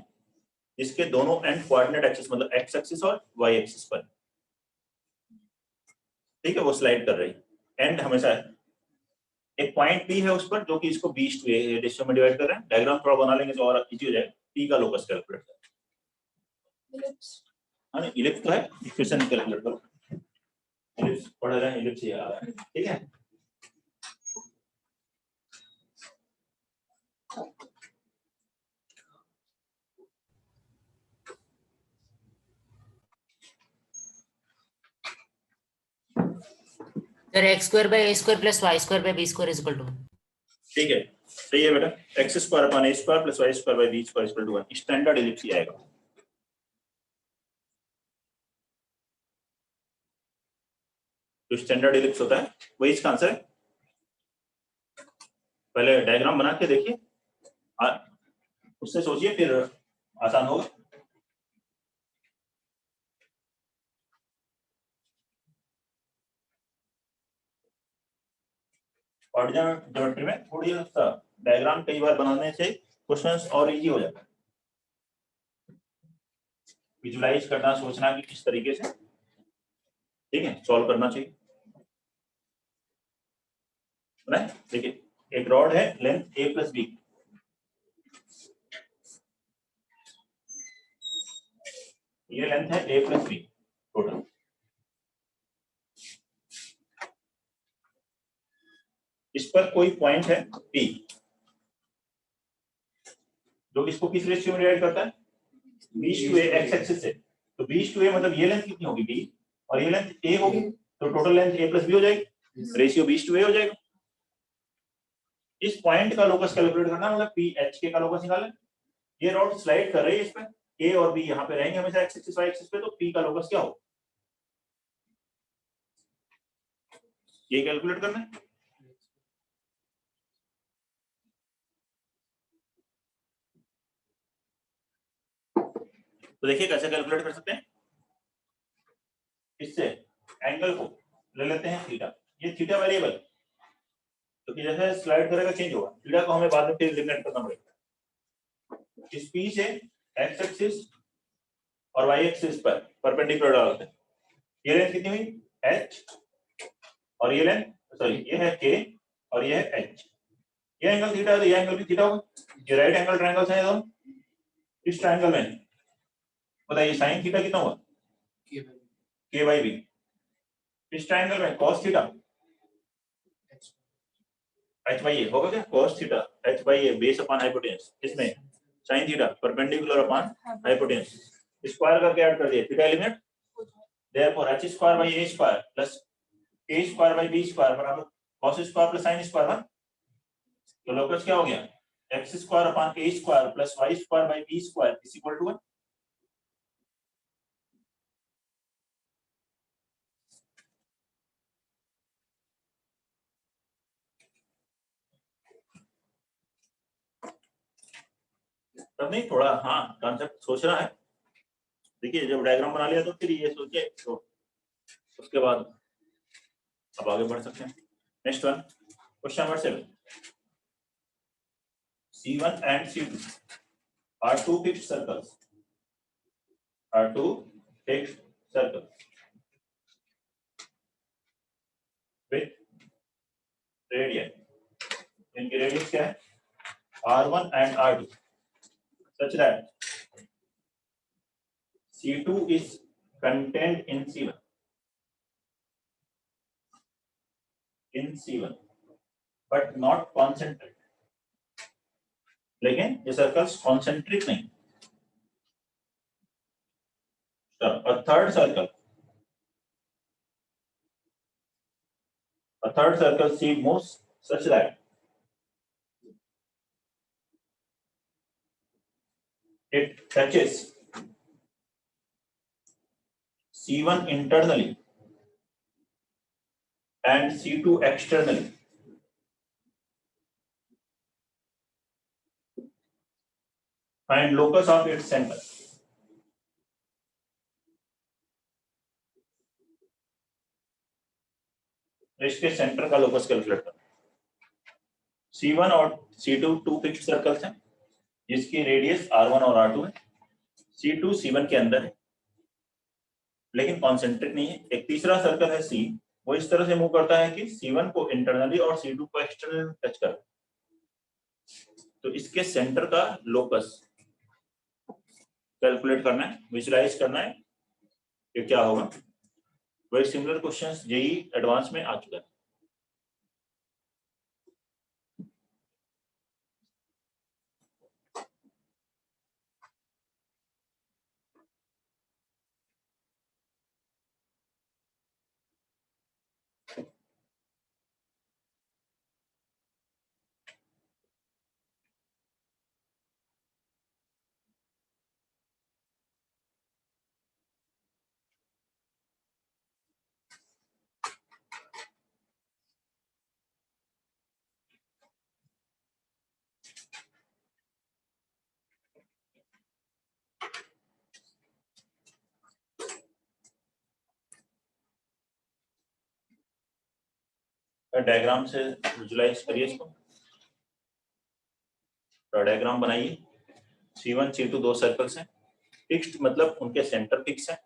जिसके दोनों and coordinate axis मतलब x axis और y axis पर, ठीक है, वो स्लाइड कर रही है। एंड हमेशा एक पॉइंट P है उस पर, जो कि इसको b to a रेशियो में डिवाइड कर रहे हैं। डायग्राम थोड़ा बना लेंगे तो और इजी हो जाएगा। P का लोकस कैलकुलेट करें। हाँ, इलिप्स तो है, इक्वेशन कैलकुलेट करो। इलिप्स पढ़ रहे हैं, इलिप्स ये आ रहा है, ठीक है। Sir x square by a square plus y square by b square is equal to, ठीक है, सही है बेटा। x square upon a square plus y square by b square equal to 1, standard ellipse ही आएगा। जो स्टैंडर्ड इलिप्स होता है वही इसका आंसर है। पहले डायग्राम बना के देखिए, उससे सोचिए, फिर आसान होगा। ऑर्डिनल ज्योमेट्री में थोड़ी सा डायग्राम कई बार बनाने से क्वेश्चंस और इजी हो जाता है। विजुलाइज करना, सोचना कि किस तरीके से, ठीक है, सॉल्व करना चाहिए। देखिए, एक रॉड है, लेंथ a प्लस बी, ये लेंथ है a प्लस बी टोटल। इस पर कोई पॉइंट है P, जो इसको किस रेशियो में डिवाइड करता है, b to a x axis से। तो b to a मतलब ये लेंथ कितनी होगी b, और ये लेंथ a होगी, तो total length a plus b हो जाएगी, रेशियो b to a हो जाएगा। इस पॉइंट का लोकस कैलकुलेट करना, मतलब p h k का लोकस निकालें। ये रॉड स्लाइड कर रही है इस पर, a और b यहाँ पे रहेंगे हमेशा x एक्सिस y एक्सिस पे, तो p का लोकस क्या होगा, ये कैलकुलेट करना है। तो देखिए कैसे कैलकुलेट कर सकते हैं। इससे एंगल को ले लेते हैं थीटा, ये थीटा वेरिएबल, तो कि जैसे स्लाइड करेगा चेंज होगा, थीटा को हमें बाद में फिर एलिमिनेट करना पड़ेगा। इस P से x एक्सिस और y एक्सिस पर परपेंडिकुलर डालते हैं। ये लेंथ कितनी हुई h, और ये लेंथ, सॉरी ये है k और ये है h। ये एंगल थीटा है तो ये एंगल भी थीटा होगा। ये राइट एंगल ट्रायंगल्स हैं दोनों। इस ट्रायंगल में बताइए साइन थीटा कितना हुआ, k बाई b। इस ट्रायंगल में cos theta h by a होगा क्या, cos theta h by a base upon hypotenuse, इसमें sin theta perpendicular upon hypotenuse, square करके ऐड कर दिए, theta eliminate. Therefore h square by a square plus a square by b square बराबर cos square plus sin square ना। तो locus क्या हो गया, x square upon a square plus y square by b square is equal to 1। तब नहीं, थोड़ा हाँ कॉन्सेप्ट सोचना है। देखिए जब डायग्राम बना लिया तो फिर ये सोचिए, तो उसके बाद अब आगे बढ़ सकते हैं। Next one, question number 7। C1 and C2 are two fixed circles, with radius, इनकी रेडियस क्या है R1 and R2, such that C2 is contained in C1 but not concentric। लेकिन ये सर्कल्स कॉन्सेंट्रिक नहीं। A third circle C moves such that it touches C1 internally and C2 externally. Find locus of its center. इसके centre का locus calculate करना। C1 और C2 to fixed circles हैं जिसकी radius R1 और R2 है। C2 C1 के अंदर है लेकिन कॉन्सेंट्रिक नहीं है। एक तीसरा सर्कल है C, वो इस तरह से मूव करता है कि C1 को इंटरनली और C2 को एक्सटर्नली टच कर, तो इसके सेंटर का लोकस कैलकुलेट करना है, विजुलाइज करना है कि क्या होगा। Very similar questions JEE advance में आ चुका है। डायग्राम से विजुलाइज करिए इसको। डायग्राम बनाइए। C1 C2 दो सर्कल्स हैं, फिक्स्ड मतलब उनके सेंटर फिक्स है,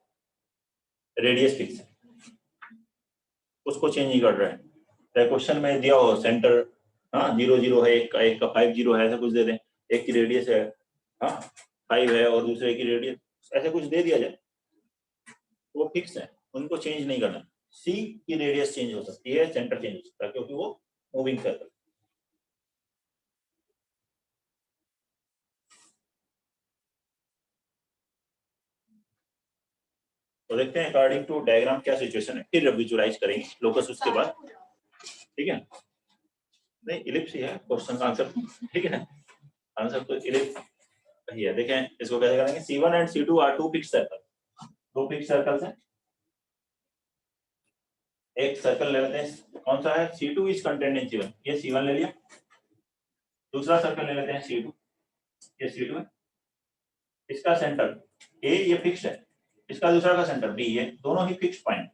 रेडियस फिक्स है, उसको चेंज नहीं कर रहे हैं। चाहे क्वेश्चन में दिया हो सेंटर 0 0 है, एक का 5 0 है, ऐसा कुछ दे दें। एक की रेडियस है 5 है और दूसरे की रेडियस ऐसे कुछ दे दिया जाए, वो फिक्स है, उनको चेंज नहीं करना। C की रेडियस चेंज हो सकती है, सेंटर चेंज हो सकता है क्योंकि वो मूविंग सर्कल। तो देखते हैं अकॉर्डिंग टू डायग्राम क्या सिचुएशन है, फिर विजुलाइज करेंगे लोकस उसके बाद। ठीक है, नहीं इलिप्स ही है क्वेश्चन का आंसर। ठीक है, आंसर तो इलिप्स ही है। देखें इसको कैसे करेंगे। C1 and C2 are two fixed circle, दो फिक्स्ड सर्कल्स हैं। एक सर्कल ले लेते हैं, कौन सा है, C2 is content in C1, ये C1 ले लिया। दूसरा सर्कल ले लेते हैं C2, ये C2 है। इसका सेंटर A ये फिक्स्ड है, इसका दूसरा का सेंटर B, ये दोनों ही फिक्स्ड पॉइंट।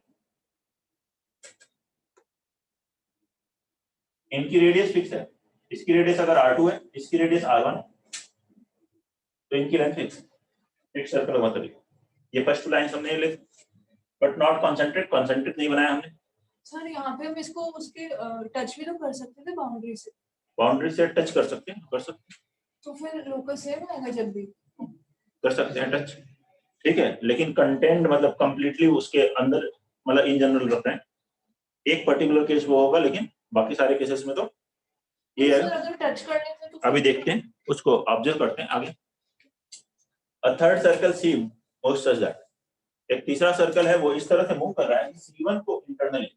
इनकी रेडियस फिक्स है, इसकी रेडियस अगर R2 है, इसकी रेडियस R1 है, तो इनकी लेंथ फिक्स सर्कल मतलब ये फर्स्ट लाइन हमने ले, बट नॉट कॉन्सेंट्रिक, कॉन्सेंट्रिक नहीं बनाया हमने। सर यहाँ पे हम इसको उसके टच भी तो कर सकते थे बाउंड्री से। बाउंड्री से टच कर सकते हैं, कर सकते हैं, तो फिर लोकस सेम आएगा जब भी कर सकते हैं टच। ठीक है, लेकिन कंटेंट मतलब कंप्लीटली उसके अंदर, मतलब इन जनरल रखते हैं। एक पर्टिकुलर केस वो होगा, लेकिन बाकी सारे केसेस में तो ये है। अगर टच करने से तो अभी देखते हैं, उसको ऑब्जर्व करते हैं आगे। A third circle C moves such that, एक तीसरा सर्कल है वो इस तरह से मूव कर रहा है कि C1 को इंटरनली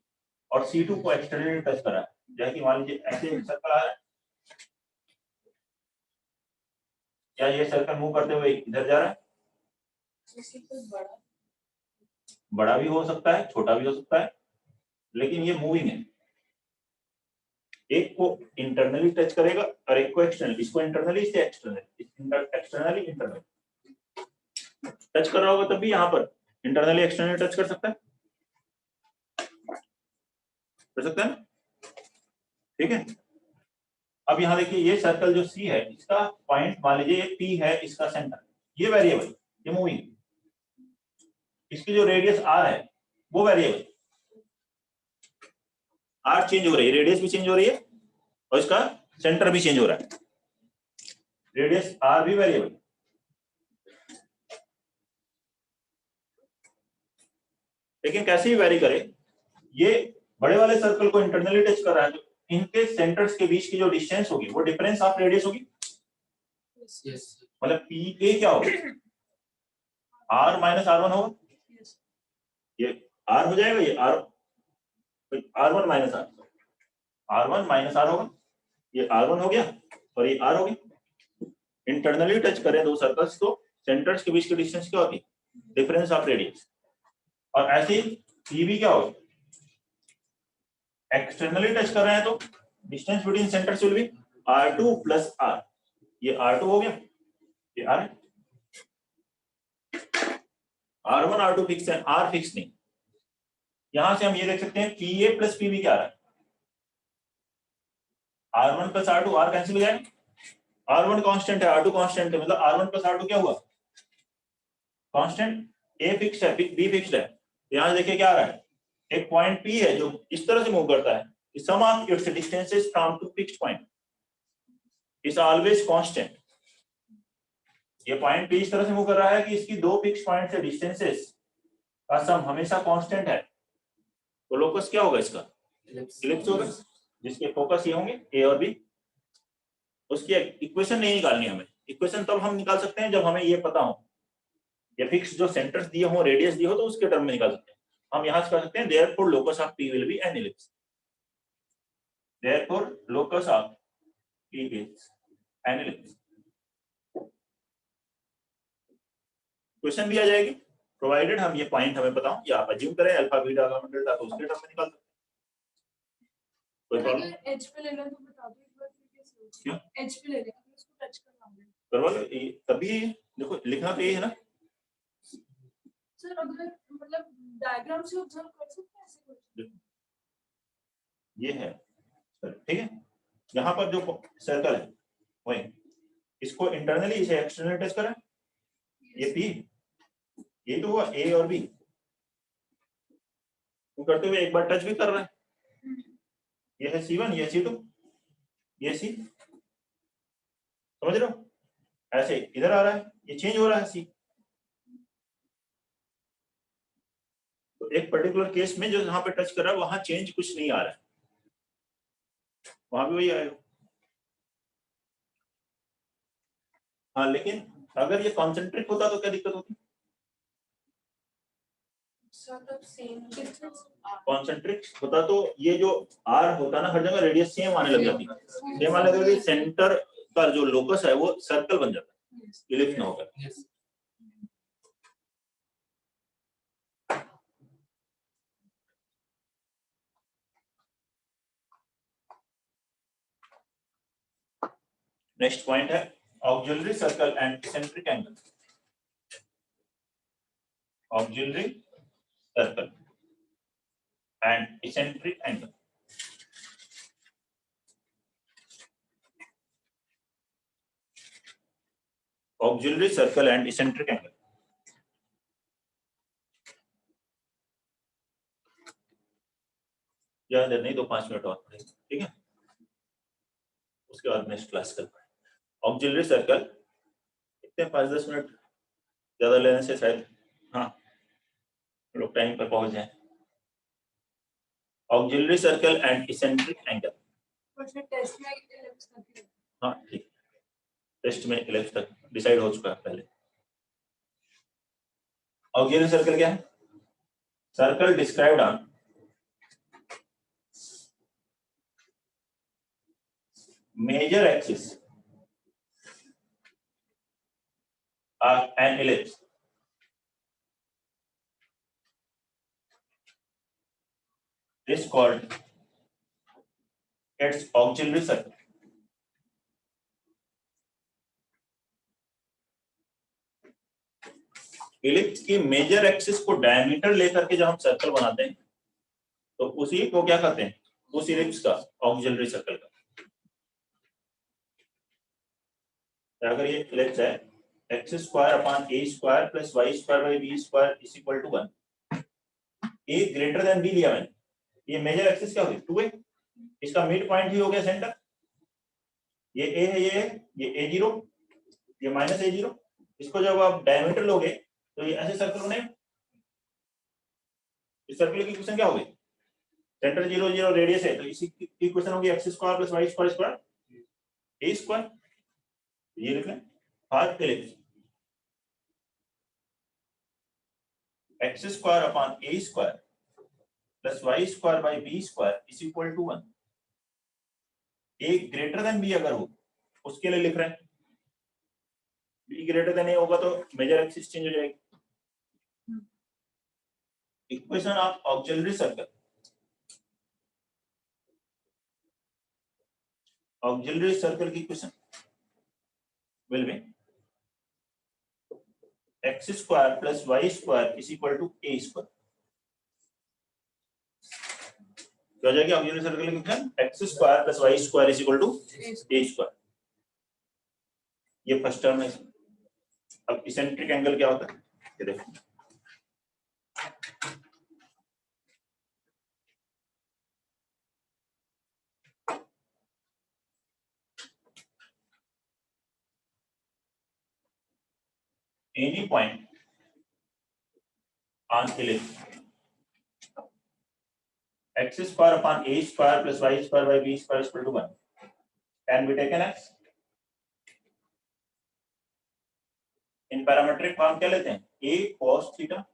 और C2 को एक्सटर्नली टच कर रहा है। जैसे कि मान लीजिए ऐसे एक सर्कल आ रहा है, या ये सर्कल मूव करते हुए इधर जा रहा है। बड़ा भी हो सकता है, छोटा भी हो सकता है, लेकिन ये मूविंग है। एक को इंटरनली टच करेगा और एक को एक्सटर्नली, इसको इंटरनली, इसे एक्सटर्नली, एक्सटर्नली इंटरनली टच कर रहा होगा तब भी यहाँ पर इंटरनली एक्सटर्नली टच कर सकता है, कर सकता है ना। ठीक है, अब यहाँ देखिए ये सर्कल जो C है, इसका पॉइंट मान लीजिए ये P है, इसका सेंटर, ये वेरिएबल, ये मूविंग। इसकी जो रेडियस R है वो वेरिएबल, R चेंज हो रही है, रेडियस भी चेंज हो रही है और इसका सेंटर भी चेंज हो रहा है। रेडियस R भी वेरिएबल, लेकिन कैसे भी वेरी करे, ये बड़े वाले सर्कल को इंटरनली टच कर रहा है, तो इनके सेंटर्स के बीच की जो डिस्टेंस होगी वो डिफरेंस ऑफ रेडियस होगी। मतलब PA क्या होगा, R माइनस R1 होगा। ये R हो जाएगा, ये R1 minus R1 minus R होगा, ये R1 हो गया और ये R हो गया। इंटरनली टच करें दो सर्कल्स तो सेंटर्स के बीच की डिस्टेंस क्या होगी, डिफरेंस ऑफ रेडियस। और ऐसे ही PB क्या होगा, एक्सटर्नली टच कर रहे हैं तो distance between centres will be r2 plus r, ये r2 हो गया, ये r है, r1 r2 फिक्स है, r फिक्स नहीं। यहां से हम ये देख सकते हैं pa प्लस pb क्या आ रहा है, r1 plus r2, r cancel हो जाएगा, r1 कांस्टेंट है, r2 कांस्टेंट है, मतलब r1 प्लस r2 क्या हुआ, कांस्टेंट, a फिक्स्ड है, b फिक्स्ड है। यहां देखिए क्या आ रहा है, एक पॉइंट p है जो इस तरह से मूव करता है, sum of its distances from two fixed point is always constant. ये पॉइंट p इस तरह से मूव कर रहा है कि इसकी दो फिक्स्ड पॉइंट से डिस्टेंसेस का सम हमेशा कांस्टेंट है, तो लोकस क्या होगा इसका, इलिप्स होगा, जिसके फोकस ये होंगे a और b। उसकी इक्वेशन नहीं निकालनी हमें, इक्वेशन तब हम निकाल सकते हैं जब हमें ये पता हो, ये फिक्स जो सेंटर्स दिए हो, रेडियस दिए हो, तो उसके टर्म में निकाल सकते हैं। हम यहां से कर सकते हैं therefore locus of p will be an ellipse, therefore locus of p is an ellipse। Question भी आ जाएगी प्रोवाइडेड हम ये पॉइंट हमें पता हो, या आप अज्यूम करें अल्फा बीटा गामा डेल्टा, तो उसके टर्म में निकाल सकते हैं, कोई प्रॉब्लम अगर एज पे लेना तो बता दो एक बार फिर कैसे होगा। क्या एज पे ले लेना फिर उसको टच करना होगा। करवा लो, तभी देखो लिखना तो ये है ना, सर अगर मतलब डायग्राम से ऑब्जर्व कर सकते हैं ऐसे कुछ, ये है ठीक है। यहाँ पर जो सर्कल है वही, इसको इंटरनली इसे एक्सटर्नली टच करें, ये p, ये तो हुआ a और b, तो करते हुए एक बार टच भी कर रहा है, ये है c1, ये c2, ये c, समझ रहे हो, ऐसे इधर आ रहा है, ये चेंज हो रहा है c। तो एक पर्टिकुलर केस में जो यहाँ पे टच कर रहा है वहां चेंज कुछ नहीं आ रहा है, वहां भी वही आएगा। हाँ लेकिन अगर ये कॉन्सेंट्रिक होता तो क्या दिक्कत होती, sort of same distance concentric होता तो ये जो r होता ना, हर जगह रेडियस सेम आने लग जाती, सेम आने लग जाती, सेंटर का जो लोकस है वो सर्कल बन जाता है, इलिप्स ना होकर। Yes. नेक्स्ट पॉइंट है auxiliary circle and eccentric angle, auxiliary circle and eccentric angle. Auxiliary circle and eccentric angle, ज्यादा देर नहीं, तो 5 मिनट और पढ़ेंगे, ठीक है, उसके बाद नेक्स्ट क्लास कर पाएंगे। ऑक्सिलरी सर्कल कितने 5-10 मिनट ज्यादा लेने से शायद हाँ लोग टाइम पर पहुंच जाए। Auxiliary circle and eccentric angle, पर फिर टेस्ट में इलिप्स करके हाँ ठीक, टेस्ट में इलिप्स तक डिसाइड हो चुका है पहले। ऑक्सिलरी सर्कल क्या है, circle described on major axis of an ellipse is called its auxiliary circle। Ellipse की मेजर एक्सिस को डायमीटर लेकर के जब हम सर्कल बनाते हैं तो उसी को क्या कहते हैं, उस इलिप्स का ऑक्सिलरी सर्कल का। अगर ये इलिप्स है x square upon a square plus y square by b square is equal to 1, a greater than b लिया मैंने, ये मेजर एक्सिस क्या हुई 2a, इसका मिड पॉइंट ही हो गया सेंटर, ये a है, ये a0, ये माइनस a0, इसको जब आप डायमीटर लोगे तो ये ऐसे सर्कल बनेगा। इस सर्कल की इक्वेशन क्या होगी, सेंटर 0 0 रेडियस है, तो इसी की इक्वेशन होगी x square plus y square square a square, ये लिख लें half ellipse x square upon a square plus y square by b square is equal to 1। a greater than b अगर हो उसके लिए लिख रहे हैं, b ग्रेटर देन a होगा तो मेजर एक्सिस चेंज हो जाएगी। Equation of auxiliary circle auxiliary circle की equation will be x square plus y square is equal to a square. क्या हो जाएगी ऑक्सिलरी सर्कल की equation? x square plus y square is equal to a square. ये first term है। अब eccentric angle क्या होता है ये देखो। any point on ellipse x square upon a square plus y square by b square is equal to 1 can be taken as in parametric form क्या लेते हैं? a cos theta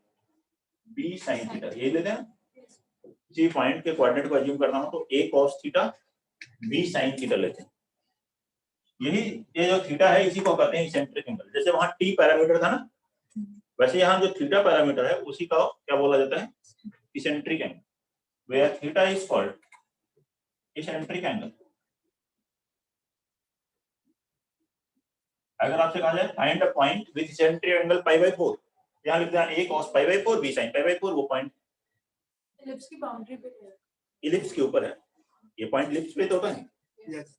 b sin theta, ये लेते हैं। किसी point के coordinate को assume करना हो तो a cos theta b sin theta लेते हैं। यही ये जो थीटा है इसी को कहते हैं इसेंट्रिक एंगल। जैसे वहां t पैरामीटर था ना, वैसे यहाँ जो थीटा पैरामीटर है उसी का क्या बोला जाता है? Eccentric angle. Where theta is called eccentric angle. अगर आपसे कहा जाए find a point with eccentric angle pi by 4, यहाँ लिखते हैं a cos pi by 4 b sin pi by 4, वो पॉइंट इलिप्स की बाउंड्री पे है, इलिप्स के ऊपर है। ये पॉइंट इलिप्स पे तो होता है। यस।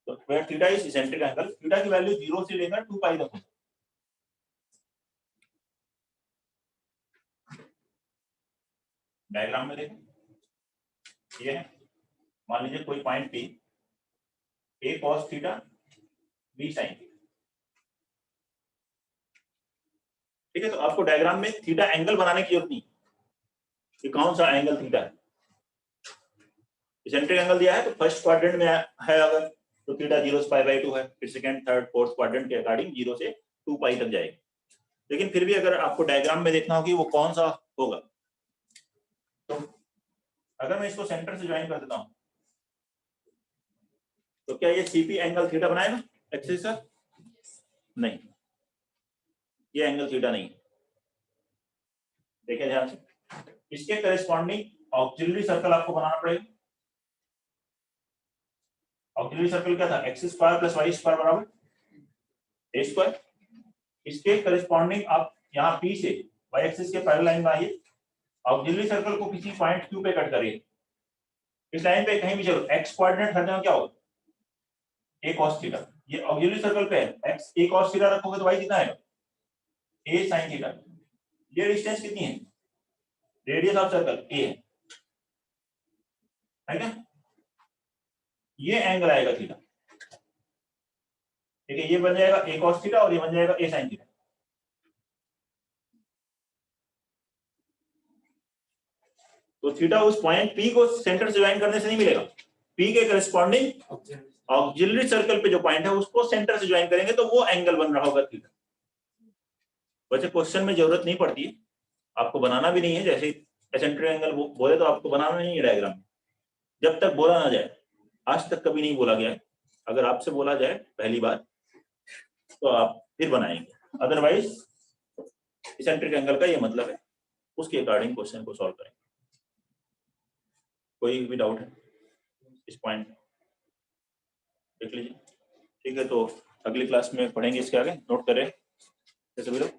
तो where theta is eccentric angle, theta की वैल्यू 0 से लेकर 2 पाई तक है। डायग्राम में देखें, ये है मान लीजिए कोई point P, a cos theta b sin theta, ठीक है। तो आपको डायग्राम में थीटा एंगल बनाने की जरूरत नहीं कि कौन सा एंगल थीटा है। इसेंट्रिक एंगल दिया है तो फर्स्ट क्वाड्रेंट में है अगर तो थीटा 0 से पाई बाय 2 है, फिर सेकंड थर्ड फोर्थ क्वाड्रेंट के अकॉर्डिंग 0 से 2 पाई तक जाएगी। लेकिन फिर भी अगर आपको डायग्राम में देखना हो कि वो कौन सा होगा, तो अगर मैं इसको सेंटर से ज्वाइन कर देता हूं तो क्या ये सीपी एंगल थीटा बनाएगा एक्सिस का? नहीं, ये एंगल थीटा नहीं। देखिए ध्यान से, इसके करेस्पॉन्डिंग ऑक्सिलरी सर्कल आपको बनाना पड़ेगा। ऑक्सिलरी सर्कल क्या था? X square plus y square बराबर ए स्क्वायर। इसके करेस्पॉन्डिंग आप यहाँ P से y एक्सिस के पैरेलल लाइन बनाइए, ऑक्सिलरी सर्कल को किसी पॉइंट Q पे कट करिए। इस लाइन पे कहीं भी चलो, x कोऑर्डिनेट हर जगह क्या होगा? a cos theta. ये ऑक्सिलरी सर्कल पे है, x a cos थीटा रखोगे तो y कितना आएगा? a sin theta. ये डिस्टेंस कितनी है? रेडियस ऑफ सर्कल a है क्या? ये एंगल आएगा थीटा, ठीक है। ये बन जाएगा a cos थीटा और ये बन जाएगा a sin थीटा। तो थीटा उस पॉइंट P को सेंटर से ज्वाइन करने से नहीं मिलेगा। P के करेस्पॉन्डिंग ऑक्सिलरी सर्कल पे जो पॉइंट है उसको सेंटर से ज्वाइन करेंगे तो वो एंगल बन रहा होगा थीटा। वैसे क्वेश्चन में जरूरत नहीं पड़ती है, आपको बनाना भी नहीं है। जैसे इसेंट्रिक एंगल बोले तो आपको बनाना नहीं है डायग्राम में, जब तक बोला ना जाए। आज तक कभी नहीं बोला गया है। अगर आपसे बोला जाए पहली बार तो आप फिर बनाएंगे, अदरवाइज इसेंट्रिक एंगल का ये मतलब है, उसके अकॉर्डिंग क्वेश्चन को सॉल्व करेंगे। कोई भी डाउट है इस पॉइंट देख लीजिए, ठीक है। तो अगली क्लास में पढ़ेंगे इसके आगे। नोट करें सभी लोग।